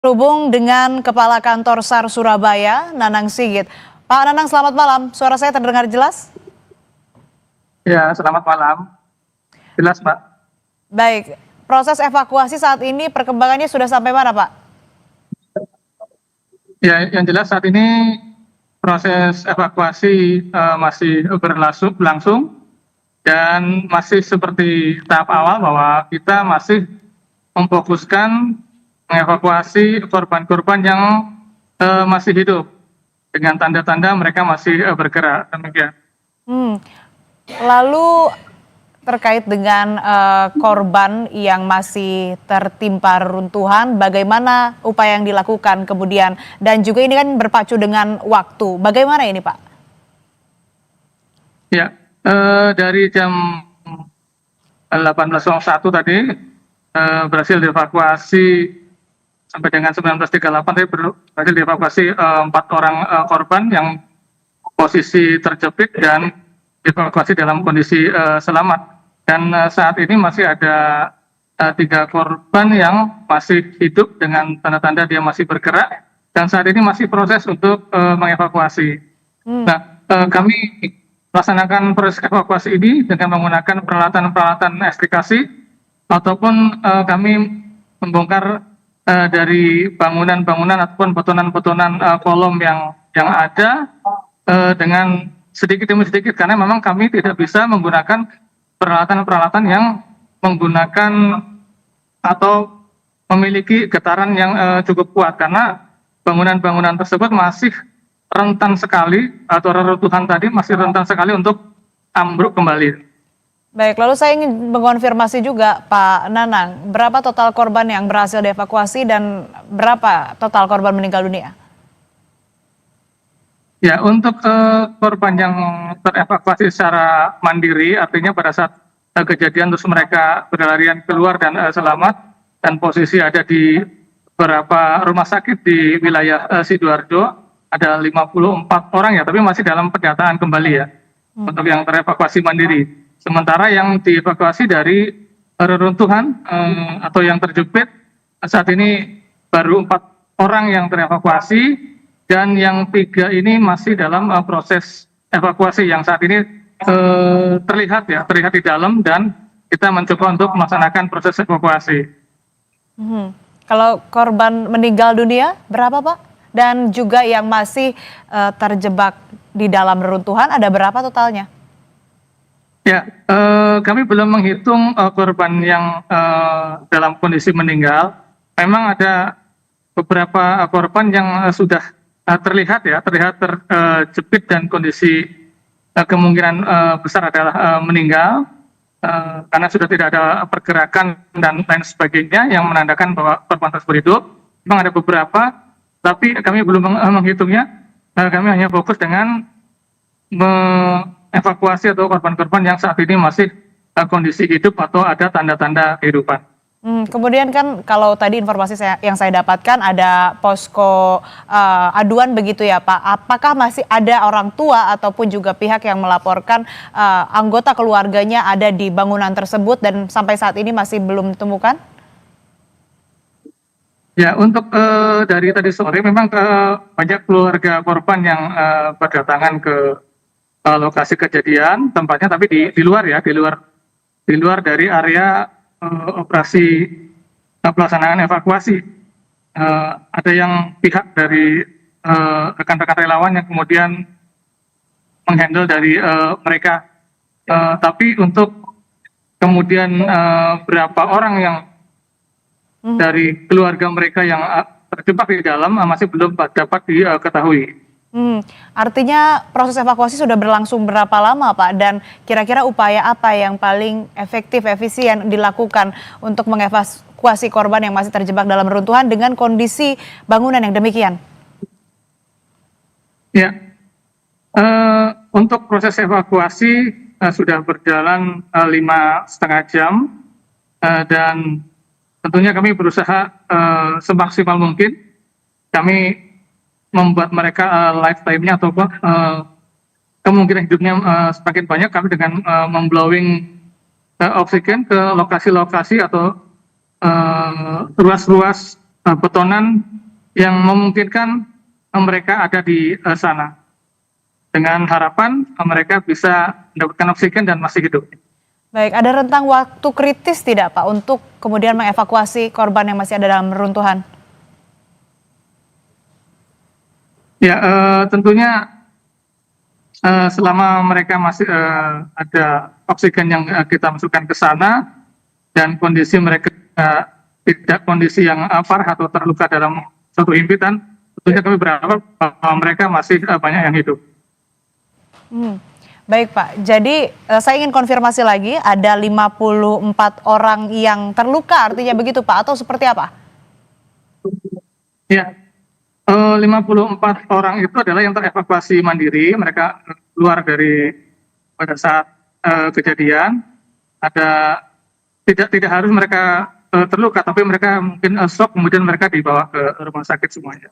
Terhubung dengan Kepala Kantor SAR Surabaya, Nanang Sigit. Pak Nanang, selamat malam. Suara saya terdengar jelas? Ya, selamat malam. Jelas, Pak. Baik, proses evakuasi saat ini perkembangannya sudah sampai mana, Pak? Ya, yang jelas saat ini proses evakuasi masih berlangsung dan masih seperti tahap awal bahwa kita masih memfokuskan mengevakuasi korban-korban yang masih hidup dengan tanda-tanda mereka masih bergerak. Demikian. Hmm. Lalu terkait dengan korban yang masih tertimpa reruntuhan, bagaimana upaya yang dilakukan kemudian? Dan juga ini kan berpacu dengan waktu. Bagaimana ini, Pak? Ya, dari jam 18.01 tadi berhasil dievakuasi sampai dengan 19.38 tadi berhasil dievakuasi 4 orang korban yang posisi terjepit dan dievakuasi dalam kondisi selamat. Dan saat ini masih ada 3 korban yang masih hidup dengan tanda-tanda dia masih bergerak dan saat ini masih proses untuk mengevakuasi. Nah, kami melaksanakan proses evakuasi ini dengan menggunakan peralatan-peralatan ekstrakasi ataupun kami membongkar dari bangunan-bangunan ataupun potongan-potongan kolom yang ada dengan sedikit demi sedikit karena memang kami tidak bisa menggunakan peralatan-peralatan yang menggunakan atau memiliki getaran yang cukup kuat karena bangunan-bangunan tersebut masih rentan sekali atau reruntuhan tadi masih rentan sekali untuk ambruk kembali. Baik, lalu saya ingin mengonfirmasi juga Pak Nanang, berapa total korban yang berhasil dievakuasi dan berapa total korban meninggal dunia? Ya, untuk korban yang terevakuasi secara mandiri, artinya pada saat kejadian terus mereka berlarian keluar dan selamat dan posisi ada di beberapa rumah sakit di wilayah Sidoarjo, ada 54 orang ya, tapi masih dalam pendataan kembali ya, untuk yang terevakuasi mandiri. Sementara yang dievakuasi dari reruntuhan atau yang terjepit saat ini baru 4 orang yang terevakuasi dan yang 3 ini masih dalam proses evakuasi yang saat ini terlihat di dalam dan kita mencoba untuk melaksanakan proses evakuasi. Kalau korban meninggal dunia berapa, Pak? Dan juga yang masih terjebak di dalam reruntuhan ada berapa totalnya? Ya, kami belum menghitung korban yang dalam kondisi meninggal. Memang ada beberapa korban yang sudah terlihat terjepit dan kondisi kemungkinan besar adalah meninggal karena sudah tidak ada pergerakan dan lain sebagainya yang menandakan bahwa korban tersebut hidup. Memang ada beberapa, tapi kami belum menghitungnya. Kami hanya fokus dengan mengevakuasi atau korban-korban yang saat ini masih kondisi hidup atau ada tanda-tanda kehidupan. Kemudian kan kalau tadi informasi yang saya dapatkan ada posko aduan begitu ya Pak. Apakah masih ada orang tua ataupun juga pihak yang melaporkan anggota keluarganya ada di bangunan tersebut dan sampai saat ini masih belum ditemukan? Ya, untuk dari tadi sore memang banyak keluarga korban yang berdatangan ke lokasi kejadian tempatnya, tapi di luar ya, di luar dari area operasi pelaksanaan evakuasi. Ada yang pihak dari rekan-rekan relawan yang kemudian menghandle dari mereka. Tapi untuk kemudian berapa orang yang dari keluarga mereka yang terjebak di dalam masih belum dapat diketahui. Artinya proses evakuasi sudah berlangsung berapa lama Pak? Dan kira-kira upaya apa yang paling efektif, efisien dilakukan untuk mengevakuasi korban yang masih terjebak dalam reruntuhan dengan kondisi bangunan yang demikian? Ya, untuk proses evakuasi sudah berjalan 5,5 jam dan tentunya kami berusaha semaksimal mungkin. Kami membuat mereka lifetime-nya atau kemungkinan hidupnya semakin banyak kami dengan memblowing oksigen ke lokasi-lokasi atau ruas-ruas betonan yang memungkinkan mereka ada di sana. Dengan harapan mereka bisa mendapatkan oksigen dan masih hidup. Baik, ada rentang waktu kritis tidak Pak untuk kemudian mengevakuasi korban yang masih ada dalam reruntuhan? Ya, tentunya selama mereka masih ada oksigen yang kita masukkan ke sana dan kondisi mereka tidak kondisi yang parah atau terluka dalam suatu himpitan, tentunya kami berharap mereka masih banyak yang hidup. Baik Pak, jadi saya ingin konfirmasi lagi, ada 54 orang yang terluka artinya begitu Pak, atau seperti apa? Ya, 54 orang itu adalah yang terevakuasi mandiri, mereka keluar dari pada saat kejadian. Ada tidak harus mereka terluka, tapi mereka mungkin shock, kemudian mereka dibawa ke rumah sakit semuanya.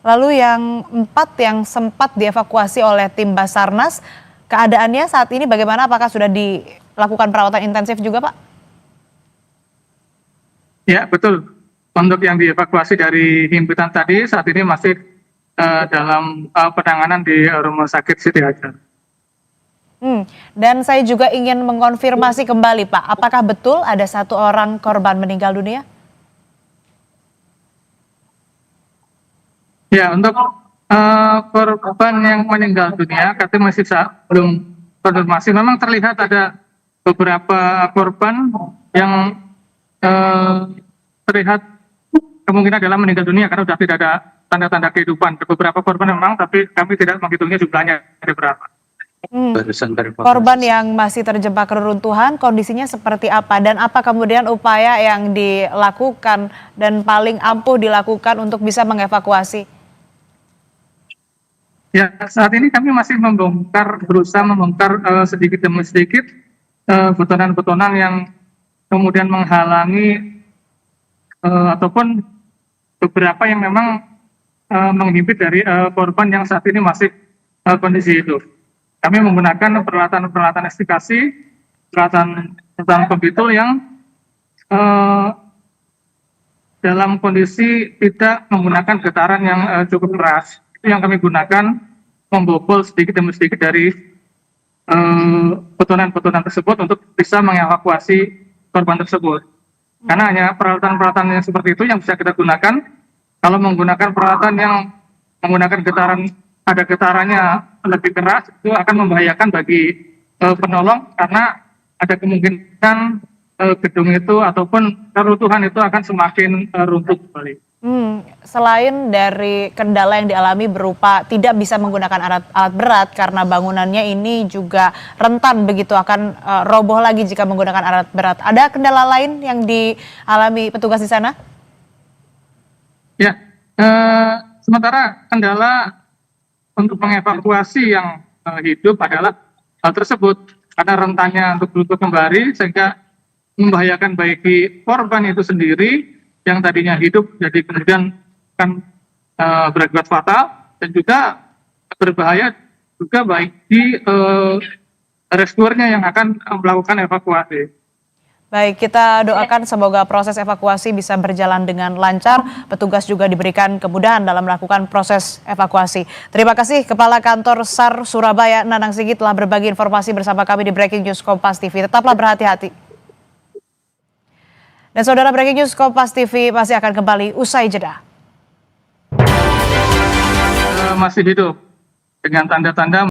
Lalu yang 4 yang sempat dievakuasi oleh tim Basarnas, keadaannya saat ini bagaimana? Apakah sudah dilakukan perawatan intensif juga Pak? Ya, betul. Untuk yang dievakuasi dari himpitan tadi saat ini masih dalam penanganan di Rumah Sakit Siti Hajar. Dan saya juga ingin mengonfirmasi kembali Pak, apakah betul ada 1 orang korban meninggal dunia? Ya, untuk korban yang meninggal dunia, kami masih belum konfirmasi. Memang terlihat ada beberapa korban yang terlihat kemungkinan adalah meninggal dunia karena sudah tidak ada tanda-tanda kehidupan. Beberapa korban memang, tapi kami tidak menghitungnya jumlahnya ada berapa. Korban yang masih terjebak reruntuhan, kondisinya seperti apa? Dan apa kemudian upaya yang dilakukan dan paling ampuh dilakukan untuk bisa mengevakuasi? Ya, saat ini kami masih berusaha membongkar sedikit demi sedikit betonan-betonan yang kemudian menghalangi ataupun beberapa yang memang menghimpit dari korban yang saat ini masih kondisi hidup. Kami menggunakan peralatan ekskavasi, peralatan pembitul yang dalam kondisi tidak menggunakan getaran yang cukup keras. Itu yang kami gunakan membobol sedikit demi sedikit dari betonan-betonan tersebut untuk bisa mengevakuasi korban tersebut. Karena hanya peralatan-peralatan yang seperti itu yang bisa kita gunakan. Kalau menggunakan peralatan yang menggunakan getaran, ada getarannya lebih keras, itu akan membahayakan bagi penolong karena ada kemungkinan gedung itu ataupun keruntuhan itu akan semakin runtuh kembali. Selain dari kendala yang dialami berupa tidak bisa menggunakan alat berat karena bangunannya ini juga rentan begitu akan roboh lagi jika menggunakan alat berat. Ada kendala lain yang dialami petugas di sana? Ya, sementara kendala untuk mengevakuasi yang hidup adalah hal tersebut karena rentannya untuk runtuh kembali sehingga membahayakan bagi korban itu sendiri yang tadinya hidup jadi kemudian akan berakibat fatal dan juga berbahaya juga bagi rescuernya yang akan melakukan evakuasi. Baik, kita doakan semoga proses evakuasi bisa berjalan dengan lancar, petugas juga diberikan kemudahan dalam melakukan proses evakuasi. Terima kasih Kepala Kantor SAR Surabaya Nanang Sigit telah berbagi informasi bersama kami di Breaking News Kompas TV. Tetaplah berhati-hati. Dan saudara, Breaking News Kompas TV masih akan kembali usai jeda. Masih hidup dengan tanda-tanda